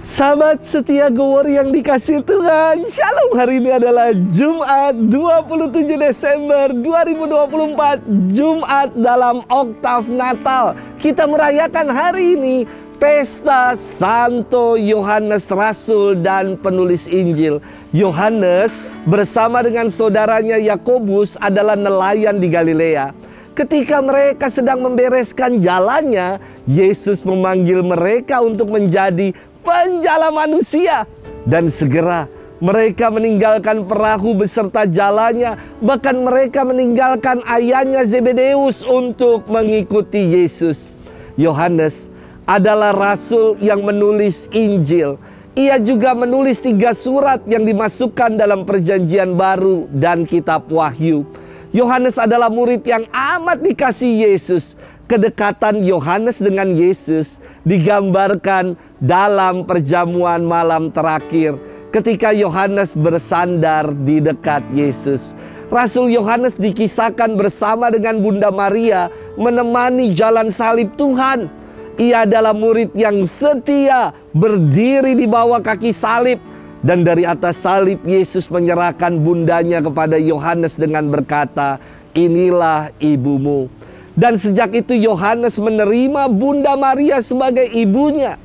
Sahabat setia Gowor yang dikasih Tuhan, Shalom. Hari ini adalah Jumat 27 Desember 2024, Jumat dalam oktav Natal. Kita merayakan hari ini Pesta Santo Yohanes Rasul dan penulis Injil. Yohanes bersama dengan saudaranya Yakobus adalah nelayan di Galilea. Ketika mereka sedang membereskan jalannya, Yesus memanggil mereka untuk menjadi penjala manusia. Dan segera mereka meninggalkan perahu beserta jalannya. Bahkan mereka meninggalkan ayahnya Zebedeus untuk mengikuti Yesus. Yohanes adalah rasul yang menulis Injil. Ia juga menulis 3 surat yang dimasukkan dalam Perjanjian Baru dan Kitab Wahyu. Yohanes adalah murid yang amat dikasihi Yesus. Kedekatan Yohanes dengan Yesus digambarkan dalam perjamuan malam terakhir ketika Yohanes bersandar di dekat Yesus. Rasul Yohanes dikisahkan bersama dengan Bunda Maria menemani jalan salib Tuhan. Ia adalah murid yang setia berdiri di bawah kaki salib. Dan dari atas salib Yesus menyerahkan bundanya kepada Yohanes dengan berkata, "Inilah ibumu." Dan sejak itu Yohanes menerima Bunda Maria sebagai ibunya.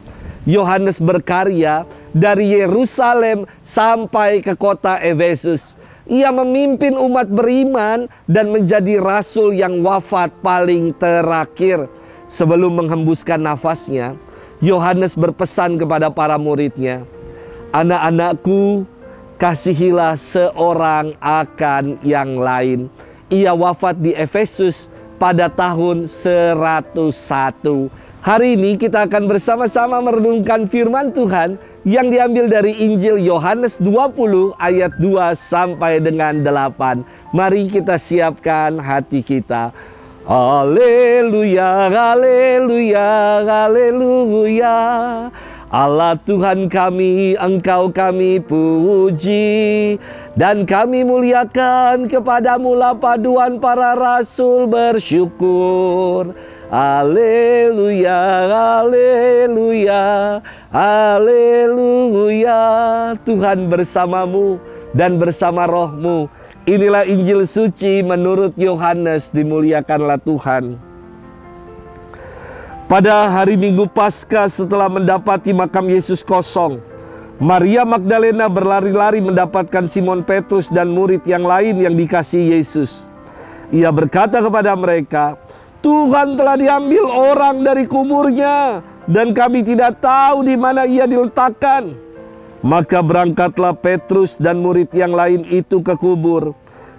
Yohanes berkarya dari Yerusalem sampai ke kota Efesus. Ia memimpin umat beriman dan menjadi rasul yang wafat paling terakhir. Sebelum menghembuskan nafasnya, Yohanes berpesan kepada para muridnya, "Anak-anakku, kasihilah seorang akan yang lain." Ia wafat di Efesus pada tahun 101. Hari ini kita akan bersama-sama merenungkan firman Tuhan yang diambil dari Injil Yohanes 20 ayat 2 sampai dengan 8. Mari kita siapkan hati kita. Haleluya, haleluya, haleluya. Allah Tuhan kami, Engkau kami puji, dan kami muliakan kepadamu-lah paduan para rasul bersyukur. Haleluya, haleluya, haleluya. Tuhan bersamamu dan bersama rohmu. Inilah Injil suci menurut Yohanes, dimuliakanlah Tuhan. Pada hari Minggu Paskah setelah mendapati makam Yesus kosong, Maria Magdalena berlari-lari mendapatkan Simon Petrus dan murid yang lain yang dikasihi Yesus. Ia berkata kepada mereka, "Tuhan telah diambil orang dari kuburnya, dan kami tidak tahu di mana ia diletakkan." Maka berangkatlah Petrus dan murid yang lain itu ke kubur.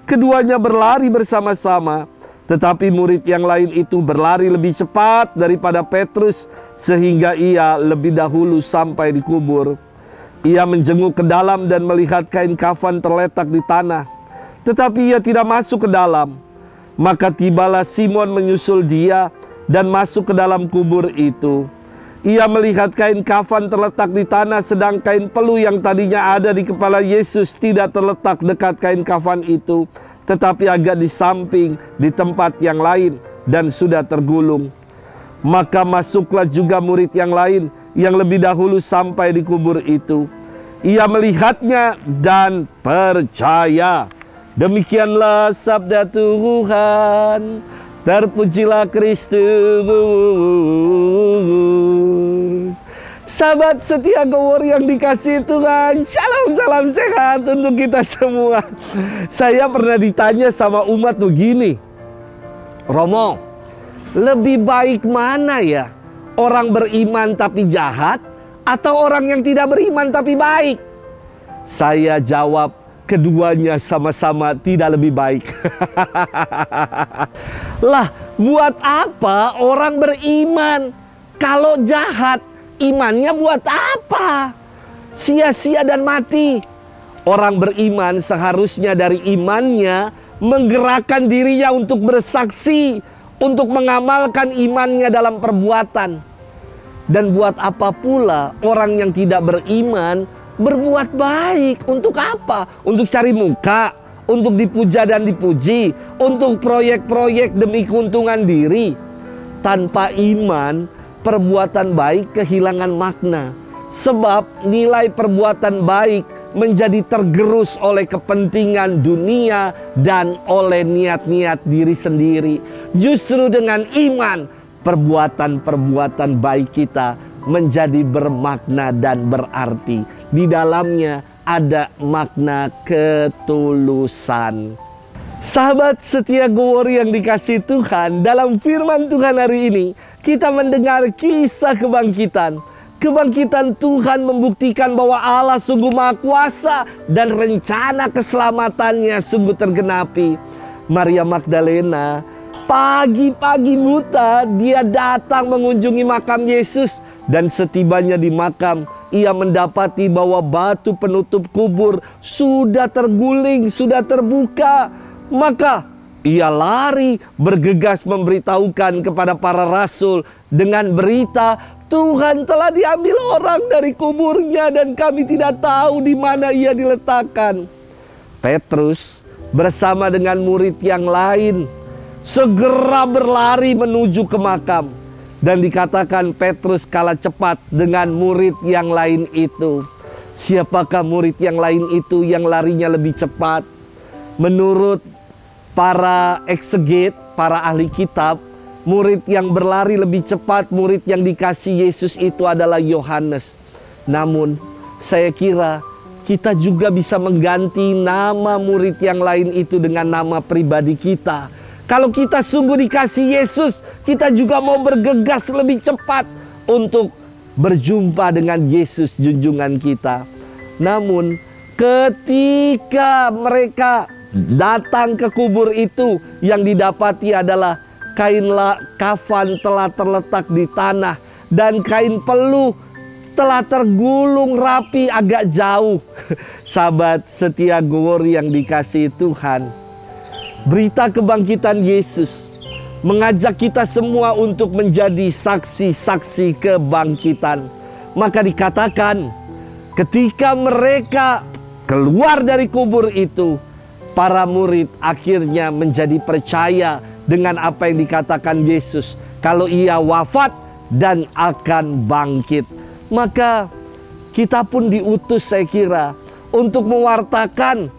Keduanya berlari bersama-sama. Tetapi murid yang lain itu berlari lebih cepat daripada Petrus, sehingga ia lebih dahulu sampai di kubur. Ia menjenguk ke dalam dan melihat kain kafan terletak di tanah, tetapi ia tidak masuk ke dalam. Maka tibalah Simon menyusul dia dan masuk ke dalam kubur itu. Ia melihat kain kafan terletak di tanah, sedang kain pelu yang tadinya ada di kepala Yesus tidak terletak dekat kain kafan itu, tetapi agak di samping di tempat yang lain dan sudah tergulung. Maka masuklah juga murid yang lain yang lebih dahulu sampai di kubur itu. Ia melihatnya dan percaya. Demikianlah sabda Tuhan. Terpujilah Kristus. Sahabat setia Gowor yang dikasihi Tuhan, Shalom, salam sehat untuk kita semua. Saya pernah ditanya sama umat begini, "Romo, lebih baik mana ya? Orang beriman tapi jahat, atau orang yang tidak beriman tapi baik?" Saya jawab, keduanya sama-sama tidak lebih baik. Lah, buat apa orang beriman kalau jahat? Imannya buat apa? Sia-sia dan mati. Orang beriman seharusnya dari imannya menggerakkan dirinya untuk bersaksi, untuk mengamalkan imannya dalam perbuatan. Dan buat apa pula orang yang tidak beriman berbuat baik? Untuk apa? Untuk cari muka, untuk dipuja dan dipuji, untuk proyek-proyek demi keuntungan diri. Tanpa iman, perbuatan baik kehilangan makna. Sebab nilai perbuatan baik menjadi tergerus oleh kepentingan dunia dan oleh niat-niat diri sendiri. Justru dengan iman, perbuatan-perbuatan baik kita menjadi bermakna dan berarti. Di dalamnya ada makna ketulusan. Sahabat setia Go-Worry yang dikasihi Tuhan, dalam firman Tuhan hari ini kita mendengar kisah kebangkitan. Kebangkitan Tuhan membuktikan bahwa Allah sungguh maha kuasa dan rencana keselamatannya sungguh tergenapi. Maria Magdalena pagi-pagi buta dia datang mengunjungi makam Yesus. Dan setibanya di makam, ia mendapati bahwa batu penutup kubur sudah terguling, sudah terbuka. Maka ia lari bergegas memberitahukan kepada para rasul dengan berita, Tuhan telah diambil orang dari kuburnya dan kami tidak tahu di mana ia diletakkan. Petrus bersama dengan murid yang lain segera berlari menuju ke makam. Dan dikatakan Petrus kalah cepat dengan murid yang lain itu. Siapakah murid yang lain itu yang larinya lebih cepat? Menurut para ekseget, para ahli kitab, murid yang berlari lebih cepat, murid yang dikasih Yesus itu adalah Yohanes. Namun saya kira kita juga bisa mengganti nama murid yang lain itu dengan nama pribadi kita. Kalau kita sungguh dikasih Yesus, kita juga mau bergegas lebih cepat untuk berjumpa dengan Yesus junjungan kita. Namun ketika mereka datang ke kubur itu, yang didapati adalah kafan telah terletak di tanah dan kain peluh telah tergulung rapi agak jauh. Sahabat setia Go-Worry yang dikasihi Tuhan, berita kebangkitan Yesus mengajak kita semua untuk menjadi saksi-saksi kebangkitan. Maka dikatakan ketika mereka keluar dari kubur itu, para murid akhirnya menjadi percaya dengan apa yang dikatakan Yesus, kalau ia wafat dan akan bangkit. Maka kita pun diutus, saya kira, untuk mewartakan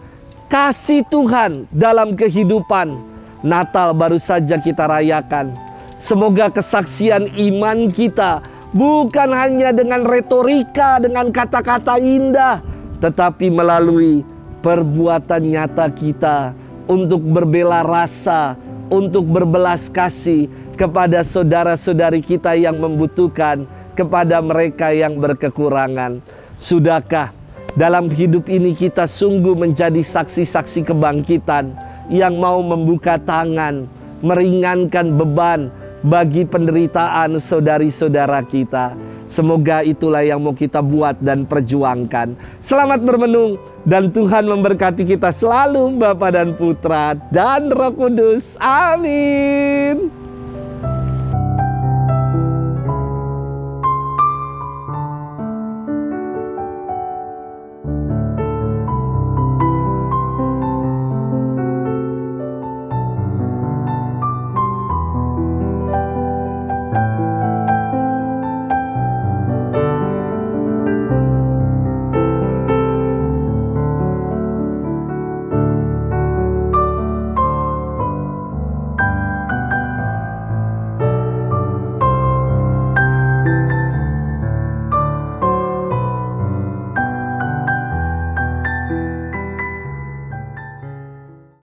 kasih Tuhan dalam kehidupan. Natal baru saja kita rayakan. Semoga kesaksian iman kita bukan hanya dengan retorika, dengan kata-kata indah, tetapi melalui perbuatan nyata kita untuk berbela rasa, untuk berbelas kasih kepada saudara-saudari kita yang membutuhkan, kepada mereka yang berkekurangan. Sudahkah dalam hidup ini kita sungguh menjadi saksi-saksi kebangkitan yang mau membuka tangan, meringankan beban bagi penderitaan saudari-saudara kita? Semoga itulah yang mau kita buat dan perjuangkan. Selamat bermenung dan Tuhan memberkati kita selalu, Bapa dan Putra dan Roh Kudus. Amin.